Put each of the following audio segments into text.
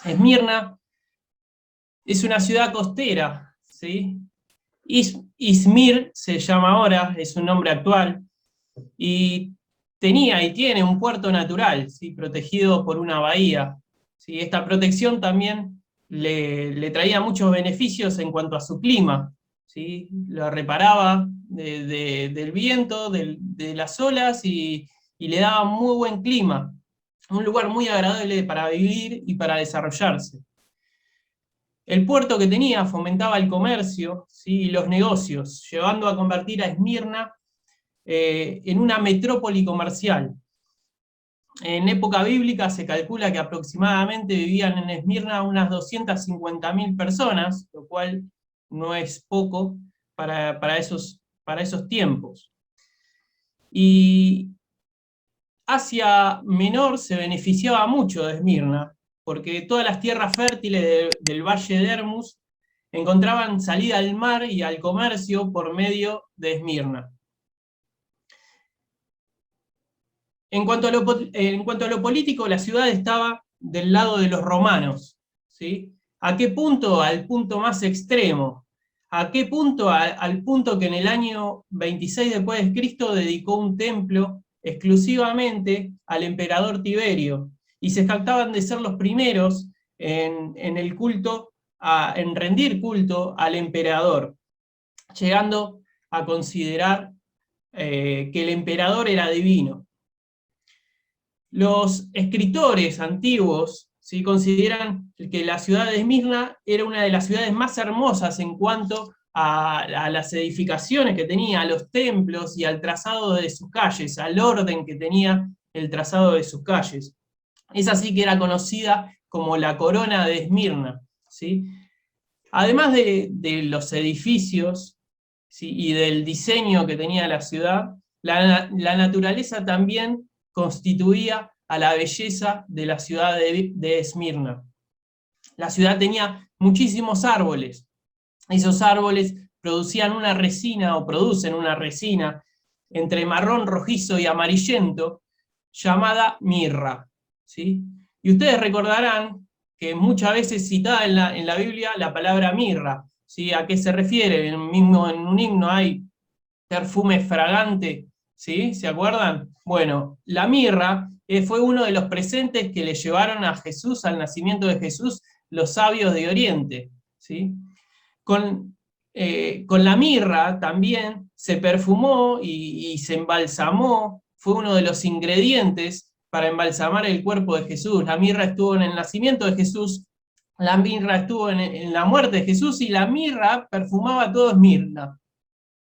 Esmirna es una ciudad costera, ¿sí? Izmir se llama ahora, es un nombre actual, y tenía y tiene un puerto natural, ¿sí? Protegido por una bahía. ¿Sí? Esta protección también le traía muchos beneficios en cuanto a su clima. ¿Sí? Lo reparaba del viento, de las olas y le daba muy buen clima. Un lugar muy agradable para vivir y para desarrollarse. El puerto que tenía fomentaba el comercio, ¿sí? Y los negocios, llevando a convertir a Esmirna en una metrópoli comercial. En época bíblica se calcula que aproximadamente vivían en Esmirna unas 250.000 personas, lo cual no es poco para esos tiempos. Y Asia Menor se beneficiaba mucho de Esmirna, porque todas las tierras fértiles del valle de Hermus encontraban salida al mar y al comercio por medio de Esmirna. En cuanto a lo político, la ciudad estaba del lado de los romanos. ¿Sí? ¿A qué punto? Al punto más extremo. ¿A qué punto? Al punto que en el año 26 después de Cristo dedicó un templo exclusivamente al emperador Tiberio, y se jactaban de ser los primeros en el culto, en rendir culto al emperador, llegando a considerar que el emperador era divino. Los escritores antiguos, ¿sí?, consideran que la ciudad de Esmirna era una de las ciudades más hermosas en cuanto a las edificaciones que tenía, a los templos y al trazado de sus calles, al orden que tenía el trazado de sus calles. Es así que era conocida como la corona de Esmirna. ¿Sí? Además de los edificios, ¿sí?, y del diseño que tenía la ciudad, la naturaleza también constituía a la belleza de la ciudad de Esmirna. La ciudad tenía muchísimos árboles. Esos árboles producían una resina, o producen una resina, entre marrón, rojizo y amarillento, llamada mirra. ¿Sí? Y ustedes recordarán que muchas veces citada en la Biblia la palabra mirra. ¿Sí? ¿A qué se refiere? En un himno hay perfume fragante, ¿sí? ¿Se acuerdan? Bueno, la mirra fue uno de los presentes que le llevaron a Jesús, al nacimiento de Jesús, los sabios de Oriente. ¿Sí? Con la mirra también se perfumó y se embalsamó, fue uno de los ingredientes para embalsamar el cuerpo de Jesús. La mirra estuvo en el nacimiento de Jesús, la mirra estuvo en la muerte de Jesús, y la mirra perfumaba todo Esmirna.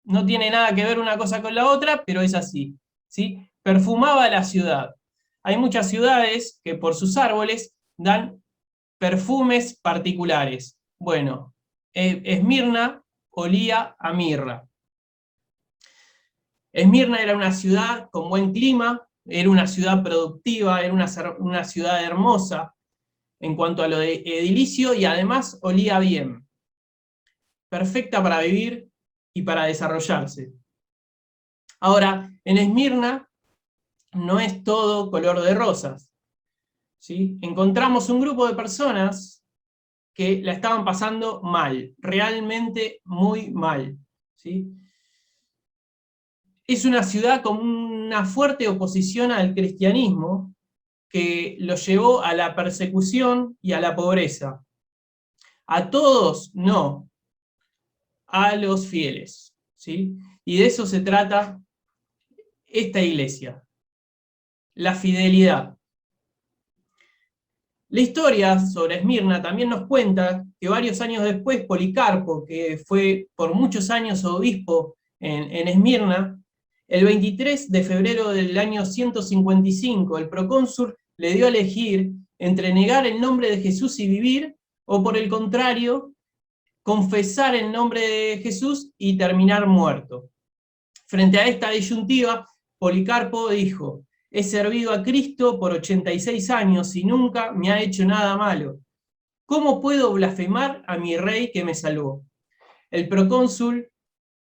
No tiene nada que ver una cosa con la otra, pero es así. ¿Sí? Perfumaba la ciudad. Hay muchas ciudades que por sus árboles dan perfumes particulares. Bueno, Esmirna olía a mirra. Esmirna era una ciudad con buen clima, era una ciudad productiva, era una ciudad hermosa en cuanto a lo de edilicio, y además olía bien. Perfecta para vivir y para desarrollarse. Ahora, en Esmirna no es todo color de rosas. ¿Sí? Encontramos un grupo de personas que la estaban pasando mal, realmente muy mal. ¿Sí? Es una ciudad con una fuerte oposición al cristianismo que lo llevó a la persecución y a la pobreza. A todos no, a los fieles. ¿Sí? Y de eso se trata esta iglesia, la fidelidad. La historia sobre Esmirna también nos cuenta que varios años después Policarpo, que fue por muchos años obispo en Esmirna, el 23 de febrero del año 155, el procónsul le dio a elegir entre negar el nombre de Jesús y vivir, o por el contrario, confesar el nombre de Jesús y terminar muerto. Frente a esta disyuntiva, Policarpo dijo: he servido a Cristo por 86 años y nunca me ha hecho nada malo. ¿Cómo puedo blasfemar a mi rey que me salvó? El procónsul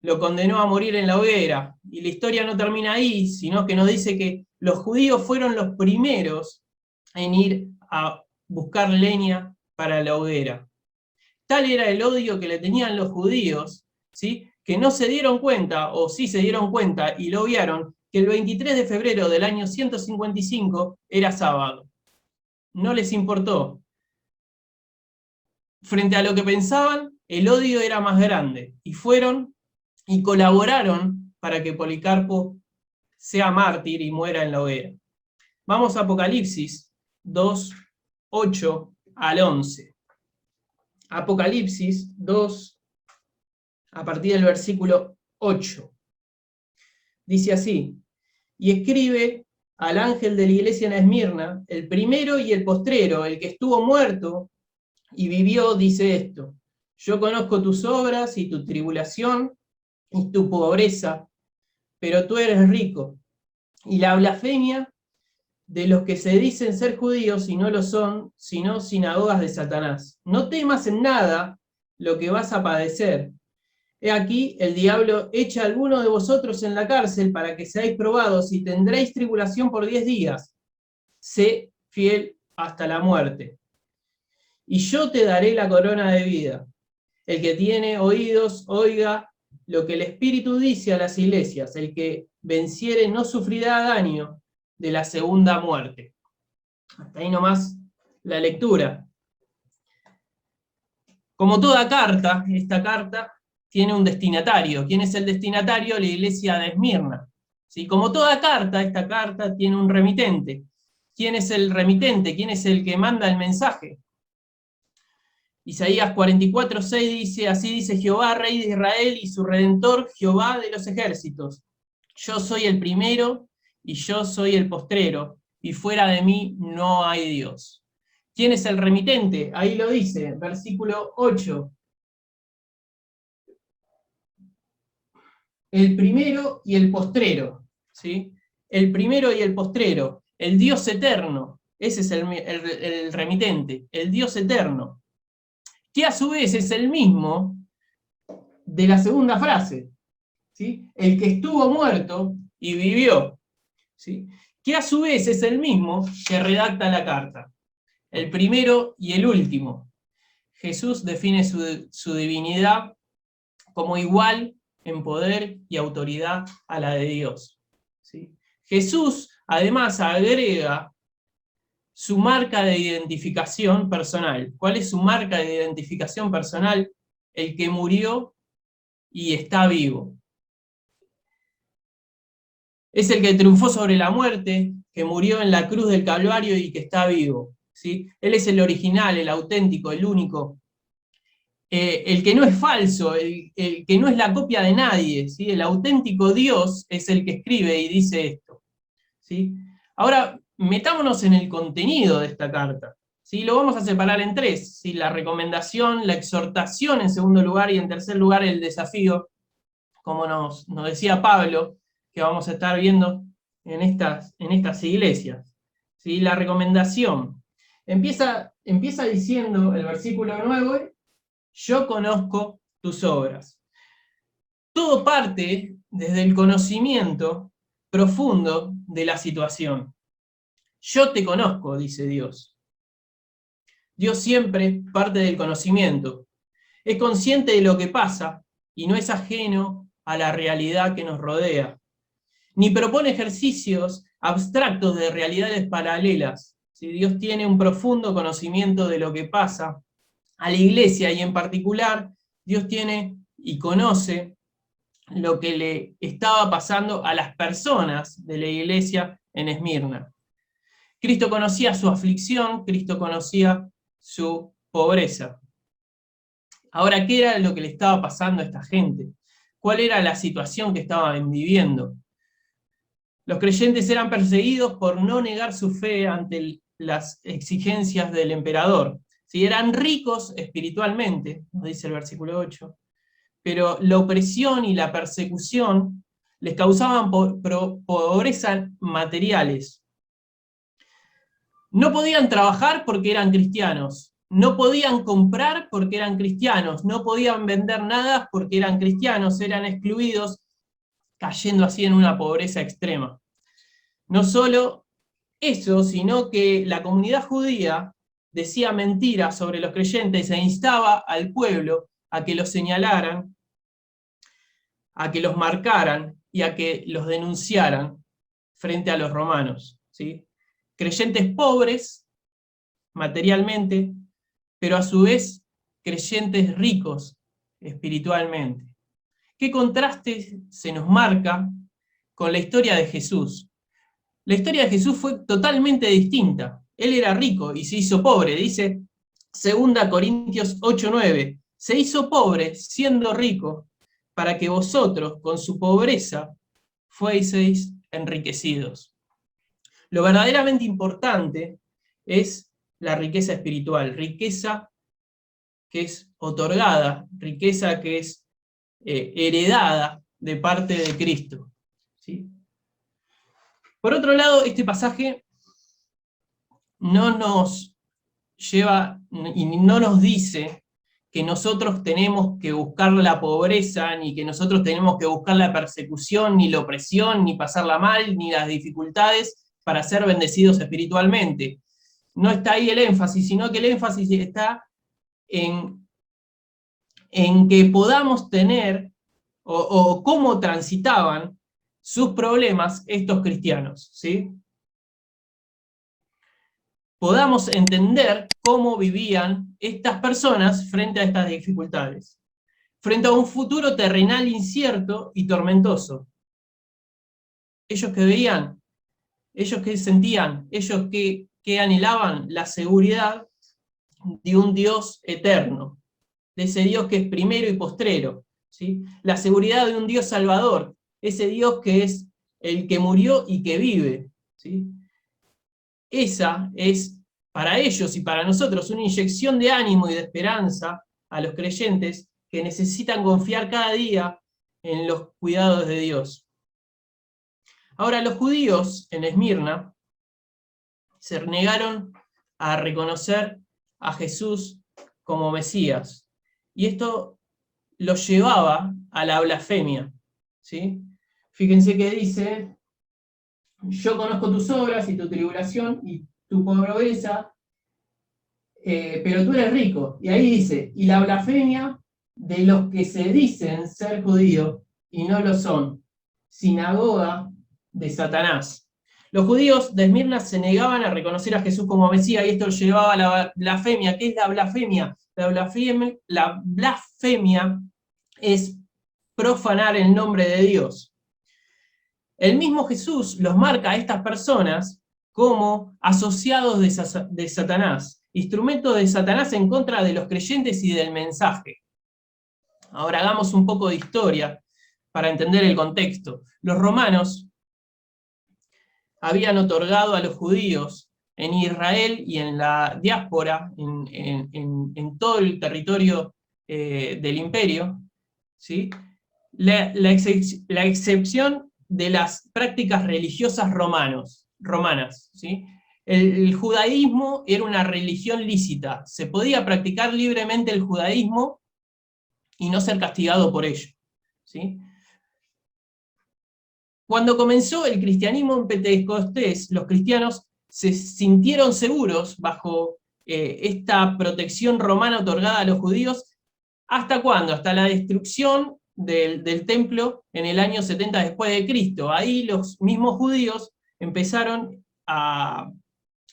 lo condenó a morir en la hoguera, y la historia no termina ahí, sino que nos dice que los judíos fueron los primeros en ir a buscar leña para la hoguera. Tal era el odio que le tenían los judíos, ¿sí?, que no se dieron cuenta, o sí se dieron cuenta y lo obviaron, que el 23 de febrero del año 155 era sábado. No les importó. Frente a lo que pensaban, el odio era más grande, y fueron y colaboraron para que Policarpo sea mártir y muera en la hoguera. Vamos a Apocalipsis 2, 8 al 11. Apocalipsis 2, a partir del versículo 8. Dice así: y escribe al ángel de la iglesia en Esmirna, el primero y el postrero, el que estuvo muerto y vivió, dice esto: yo conozco tus obras y tu tribulación y tu pobreza, pero tú eres rico, y la blasfemia de los que se dicen ser judíos y no lo son, sino sinagogas de Satanás. No temas en nada lo que vas a padecer. He aquí, el diablo echa a alguno de vosotros en la cárcel para que seáis probados y tendréis tribulación por 10 días. Sé fiel hasta la muerte, y yo te daré la corona de vida. El que tiene oídos, oiga lo que el Espíritu dice a las iglesias. El que venciere no sufrirá daño de la segunda muerte. Hasta ahí nomás la lectura. Como toda carta, esta carta tiene un destinatario. ¿Quién es el destinatario? La iglesia de Esmirna. ¿Sí? Como toda carta, esta carta tiene un remitente. ¿Quién es el remitente? ¿Quién es el que manda el mensaje? Isaías 44:6 dice: así dice Jehová, Rey de Israel y su Redentor, Jehová de los ejércitos. Yo soy el primero y yo soy el postrero, y fuera de mí no hay Dios. ¿Quién es el remitente? Ahí lo dice, versículo 8. El primero y el postrero, ¿sí? El primero y el postrero, el Dios eterno, ese es el remitente, el Dios eterno, que a su vez es el mismo de la segunda frase, ¿sí? El que estuvo muerto y vivió, ¿sí? Que a su vez es el mismo que redacta la carta, el primero y el último. Jesús define su divinidad como igual en poder y autoridad a la de Dios, ¿sí? Jesús además agrega su marca de identificación personal. ¿Cuál es su marca de identificación personal? El que murió y está vivo. Es el que triunfó sobre la muerte, que murió en la cruz del Calvario y que está vivo, ¿sí? Él es el original, el auténtico, el único. El que no es falso, el que no es la copia de nadie, ¿sí? El auténtico Dios es el que escribe y dice esto, ¿sí? Ahora, metámonos en el contenido de esta carta, ¿sí? Lo vamos a separar en tres, ¿sí? La recomendación, la exhortación en segundo lugar, y en tercer lugar el desafío, como nos decía Pablo, que vamos a estar viendo en estas iglesias, ¿sí? La recomendación. Empieza diciendo el versículo 9: yo conozco tus obras. Todo parte desde el conocimiento profundo de la situación. Yo te conozco, dice Dios. Dios siempre parte del conocimiento. Es consciente de lo que pasa y no es ajeno a la realidad que nos rodea. Ni propone ejercicios abstractos de realidades paralelas. Si Dios tiene un profundo conocimiento de lo que pasa a la iglesia, y en particular Dios tiene y conoce lo que le estaba pasando a las personas de la iglesia en Esmirna. Cristo conocía su aflicción, Cristo conocía su pobreza. Ahora, ¿qué era lo que le estaba pasando a esta gente? ¿Cuál era la situación que estaban viviendo? Los creyentes eran perseguidos por no negar su fe ante las exigencias del emperador. Si eran ricos espiritualmente, nos dice el versículo 8, pero la opresión y la persecución les causaban pobreza materiales. No podían trabajar porque eran cristianos, no podían comprar porque eran cristianos, no podían vender nada porque eran cristianos, eran excluidos, cayendo así en una pobreza extrema. No solo eso, sino que la comunidad judía decía mentiras sobre los creyentes e instaba al pueblo a que los señalaran, a que los marcaran y a que los denunciaran frente a los romanos, ¿sí? Creyentes pobres materialmente, pero a su vez creyentes ricos espiritualmente. ¿Qué contraste se nos marca con la historia de Jesús? La historia de Jesús fue totalmente distinta. Él era rico y se hizo pobre. Dice 2 Corintios 8:9, se hizo pobre siendo rico, para que vosotros con su pobreza fueseis enriquecidos. Lo verdaderamente importante es la riqueza espiritual, riqueza que es otorgada, riqueza que es heredada de parte de Cristo, ¿sí? Por otro lado, este pasaje no nos lleva y no nos dice que nosotros tenemos que buscar la pobreza, ni que nosotros tenemos que buscar la persecución, ni la opresión, ni pasarla mal, ni las dificultades para ser bendecidos espiritualmente. No está ahí el énfasis, sino que el énfasis está en que podamos tener, o cómo transitaban sus problemas estos cristianos, ¿sí? Podamos entender cómo vivían estas personas frente a estas dificultades, frente a un futuro terrenal incierto y tormentoso. Ellos que veían, ellos que sentían, ellos que anhelaban la seguridad de un Dios eterno, de ese Dios que es primero y postrero, ¿sí? La seguridad de un Dios salvador, ese Dios que es el que murió y que vive, ¿sí? Esa es para ellos y para nosotros una inyección de ánimo y de esperanza a los creyentes que necesitan confiar cada día en los cuidados de Dios. Ahora, los judíos en Esmirna se negaron a reconocer a Jesús como Mesías, y esto los llevaba a la blasfemia, ¿sí? Fíjense que dice: yo conozco tus obras y tu tribulación y tu pobreza, pero tú eres rico. Y ahí dice, y la blasfemia de los que se dicen ser judíos y no lo son, sinagoga de Satanás. Los judíos de Esmirna se negaban a reconocer a Jesús como Mesías, y esto llevaba a la blasfemia. ¿Qué es la blasfemia? La blasfemia es profanar el nombre de Dios. El mismo Jesús los marca a estas personas como asociados de Satanás, instrumentos de Satanás en contra de los creyentes y del mensaje. Ahora hagamos un poco de historia para entender el contexto. Los romanos habían otorgado a los judíos en Israel y en la diáspora, en todo el territorio del imperio, ¿sí? la excepción de las prácticas religiosas romanas, ¿sí? El judaísmo era una religión lícita, se podía practicar libremente el judaísmo y no ser castigado por ello, ¿sí? Cuando comenzó el cristianismo en Pentecostés, los cristianos se sintieron seguros bajo esta protección romana otorgada a los judíos. ¿Hasta cuándo? Hasta la destrucción del templo en el año 70 después de Cristo. Ahí los mismos judíos empezaron a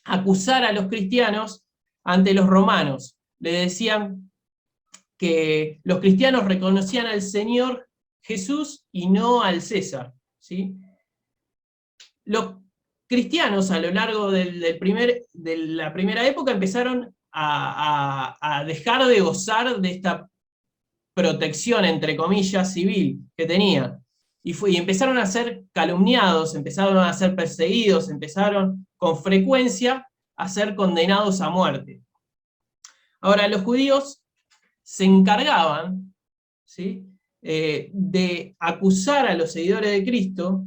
acusar a los cristianos ante los romanos. Le decían que los cristianos reconocían al Señor Jesús y no al César, ¿sí? Los cristianos a lo largo de la primera época empezaron a dejar de gozar de esta protección, entre comillas, civil que tenían. Y empezaron a ser calumniados, empezaron a ser perseguidos, empezaron con frecuencia a ser condenados a muerte. Ahora, los judíos se encargaban, ¿sí?, de acusar a los seguidores de Cristo,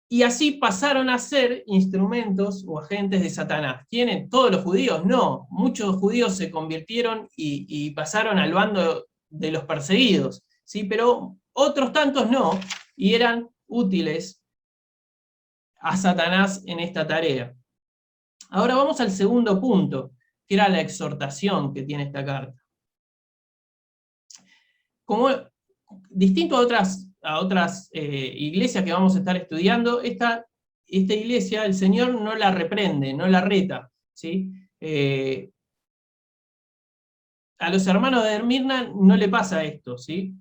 y así pasaron a ser instrumentos o agentes de Satanás. ¿Quiénes? ¿Todos los judíos? No, muchos judíos se convirtieron y pasaron al bando de los perseguidos, ¿sí? Pero otros tantos no, y eran útiles a Satanás en esta tarea. Ahora vamos al segundo punto, que era la exhortación que tiene esta carta. Como distinto a otras iglesias que vamos a estar estudiando, esta iglesia, el Señor no la reprende, no la reta, ¿sí? A los hermanos de Esmirna no le pasa esto, ¿sí?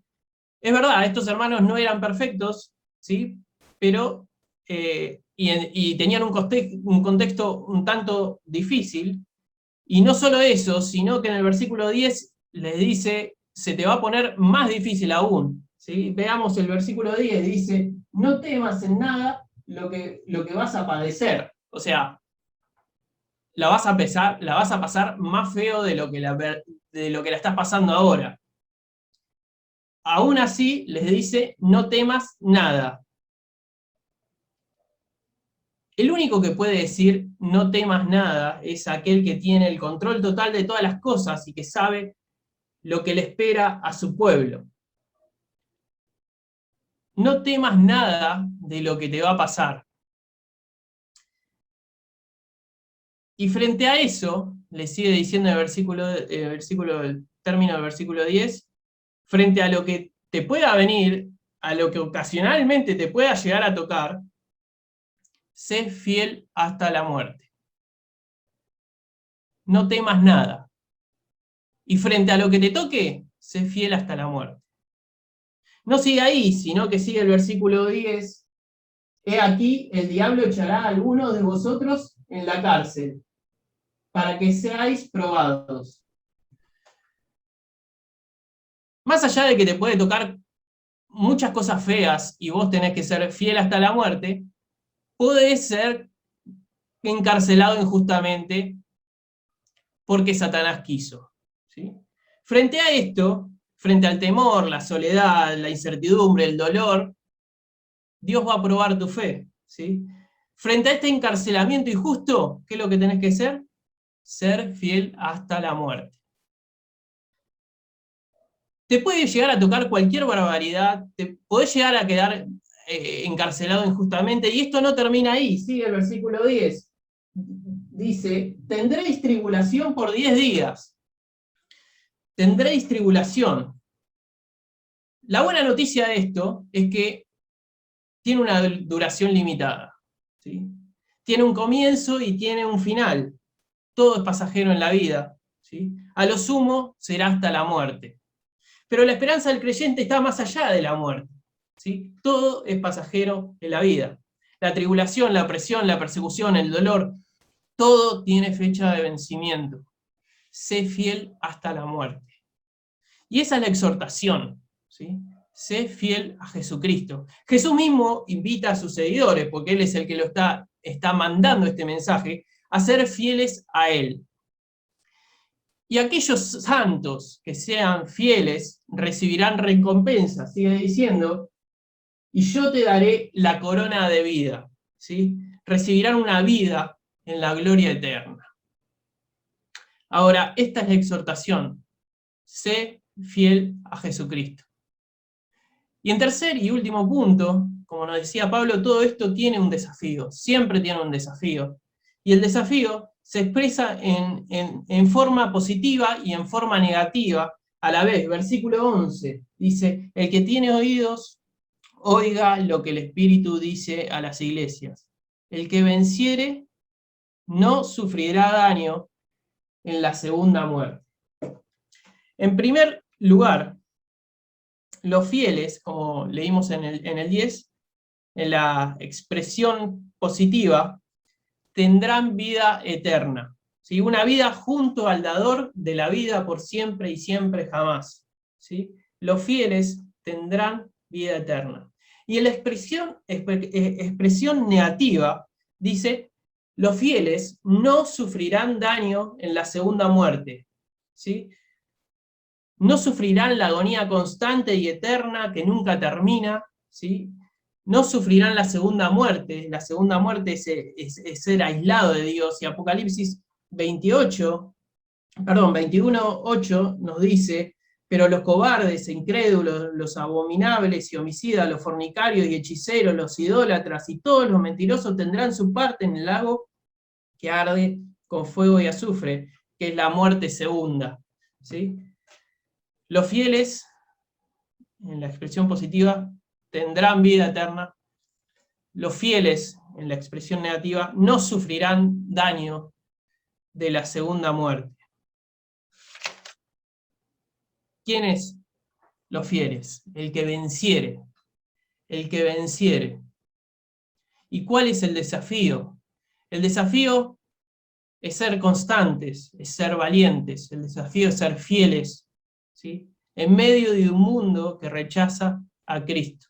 Es verdad, estos hermanos no eran perfectos, ¿sí? Pero, y tenían un contexto un tanto difícil, y no solo eso, sino que en el versículo 10 les dice, se te va a poner más difícil aún, ¿sí? Veamos el versículo 10, dice, no temas en nada lo que vas a padecer, o sea, la vas a pasar más feo de lo que la estás pasando ahora. Aún así, les dice, no temas nada. El único que puede decir no temas nada es aquel que tiene el control total de todas las cosas y que sabe lo que le espera a su pueblo. No temas nada de lo que te va a pasar. Y frente a eso, le sigue diciendo el término del versículo 10, frente a lo que te pueda venir, a lo que ocasionalmente te pueda llegar a tocar, sé fiel hasta la muerte. No temas nada. Y frente a lo que te toque, sé fiel hasta la muerte. No sigue ahí, sino que sigue el versículo 10. He aquí, el diablo echará a algunos de vosotros en la cárcel, para que seáis probados. Más allá de que te puede tocar muchas cosas feas y vos tenés que ser fiel hasta la muerte, podés ser encarcelado injustamente porque Satanás quiso, ¿sí? Frente a esto, frente al temor, la soledad, la incertidumbre, el dolor, Dios va a probar tu fe, ¿sí? Frente a este encarcelamiento injusto, ¿qué es lo que tenés que ser? Ser fiel hasta la muerte. Te puede llegar a tocar cualquier barbaridad, te podés llegar a quedar encarcelado injustamente, y esto no termina ahí, sigue el versículo 10. Dice, tendréis tribulación por 10 días. Tendréis tribulación. La buena noticia de esto es que tiene una duración limitada, ¿sí? Tiene un comienzo y tiene un final. Todo es pasajero en la vida, ¿sí? A lo sumo será hasta la muerte. Pero la esperanza del creyente está más allá de la muerte, ¿sí? Todo es pasajero en la vida. La tribulación, la opresión, la persecución, el dolor, todo tiene fecha de vencimiento. Sé fiel hasta la muerte. Y esa es la exhortación, ¿sí? Sé fiel a Jesucristo. Jesús mismo invita a sus seguidores, porque Él es el que lo está mandando este mensaje, a ser fieles a Él. Y aquellos santos que sean fieles recibirán recompensa, sigue diciendo, y yo te daré la corona de vida, ¿sí? Recibirán una vida en la gloria eterna. Ahora, esta es la exhortación, sé fiel a Jesucristo. Y en tercer y último punto, como nos decía Pablo, todo esto tiene un desafío, siempre tiene un desafío. Y el desafío se expresa en forma positiva y en forma negativa a la vez. Versículo 11 dice, el que tiene oídos, oiga lo que el Espíritu dice a las iglesias. El que venciere no sufrirá daño en la segunda muerte. En primer lugar, los fieles, como leímos en el 10, en la expresión positiva, tendrán vida eterna, ¿sí? Una vida junto al dador de la vida por siempre y siempre jamás, ¿sí? Los fieles tendrán vida eterna. Y en la expresión negativa dice, los fieles no sufrirán daño en la segunda muerte, ¿sí? No sufrirán la agonía constante y eterna que nunca termina, ¿sí? No sufrirán la segunda muerte es ser aislado de Dios, y Apocalipsis 21:8 nos dice, pero los cobardes e incrédulos, los abominables y homicidas, los fornicarios y hechiceros, los idólatras y todos los mentirosos tendrán su parte en el lago que arde con fuego y azufre, que es la muerte segunda. ¿Sí? Los fieles, en la expresión positiva, tendrán vida eterna. Los fieles, en la expresión negativa, no sufrirán daño de la segunda muerte. ¿Quiénes? Los fieles, el que venciere, el que venciere. ¿Y cuál es el desafío? El desafío es ser constantes, es ser valientes, el desafío es ser fieles, ¿sí? En medio de un mundo que rechaza a Cristo.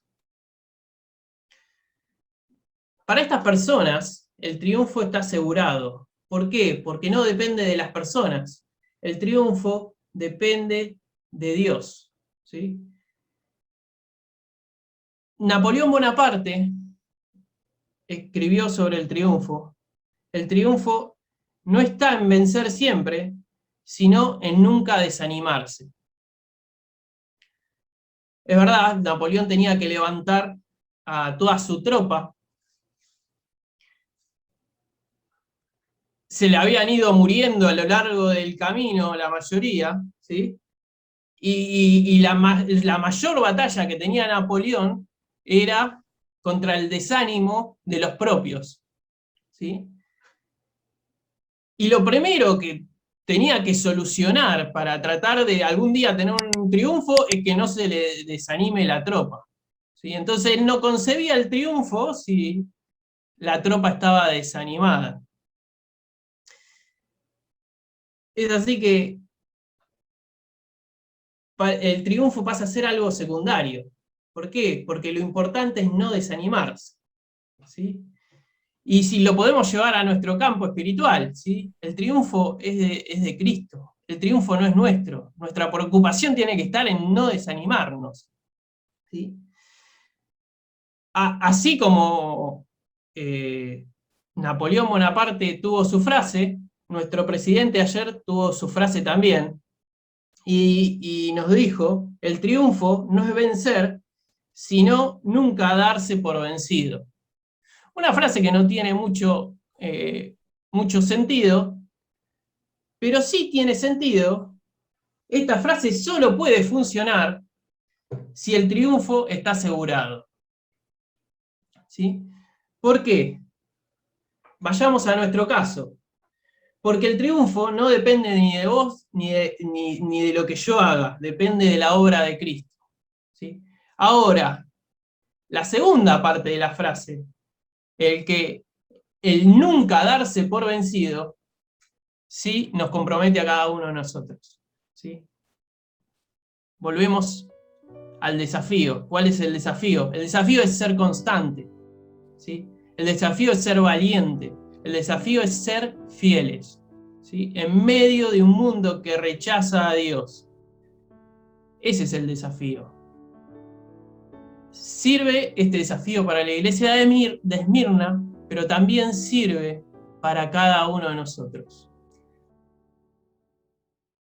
Para estas personas, el triunfo está asegurado. ¿Por qué? Porque no depende de las personas. El triunfo depende de Dios, ¿sí? Napoleón Bonaparte escribió sobre el triunfo. El triunfo no está en vencer siempre, sino en nunca desanimarse. Es verdad, Napoleón tenía que levantar a toda su tropa. Se le habían ido muriendo a lo largo del camino la mayoría, ¿sí? Y la mayor batalla que tenía Napoleón era contra el desánimo de los propios, ¿sí? Y lo primero que tenía que solucionar para tratar de algún día tener un triunfo es que no se le desanime la tropa, ¿sí? Entonces él no concebía el triunfo si la tropa estaba desanimada. Es así que el triunfo pasa a ser algo secundario. ¿Por qué? Porque lo importante es no desanimarse, ¿sí? Y si lo podemos llevar a nuestro campo espiritual, ¿sí? El triunfo es de Cristo, el triunfo no es nuestro. Nuestra preocupación tiene que estar en no desanimarnos, ¿sí? Así como Napoleón Bonaparte tuvo su frase, nuestro presidente ayer tuvo su frase también, y nos dijo, el triunfo no es vencer, sino nunca darse por vencido. Una frase que no tiene mucho sentido, pero sí tiene sentido. Esta frase solo puede funcionar si el triunfo está asegurado, ¿sí? ¿Por qué? Vayamos a nuestro caso. Porque el triunfo no depende ni de vos ni de lo que yo haga, depende de la obra de Cristo, ¿sí? Ahora, la segunda parte de la frase, el nunca darse por vencido, sí nos compromete a cada uno de nosotros, ¿sí? Volvemos al desafío. ¿Cuál es el desafío? El desafío es ser constante, ¿sí? El desafío es ser valiente. El desafío es ser fieles, ¿sí? En medio de un mundo que rechaza a Dios. Ese es el desafío. Sirve este desafío para la iglesia de Esmirna, pero también sirve para cada uno de nosotros.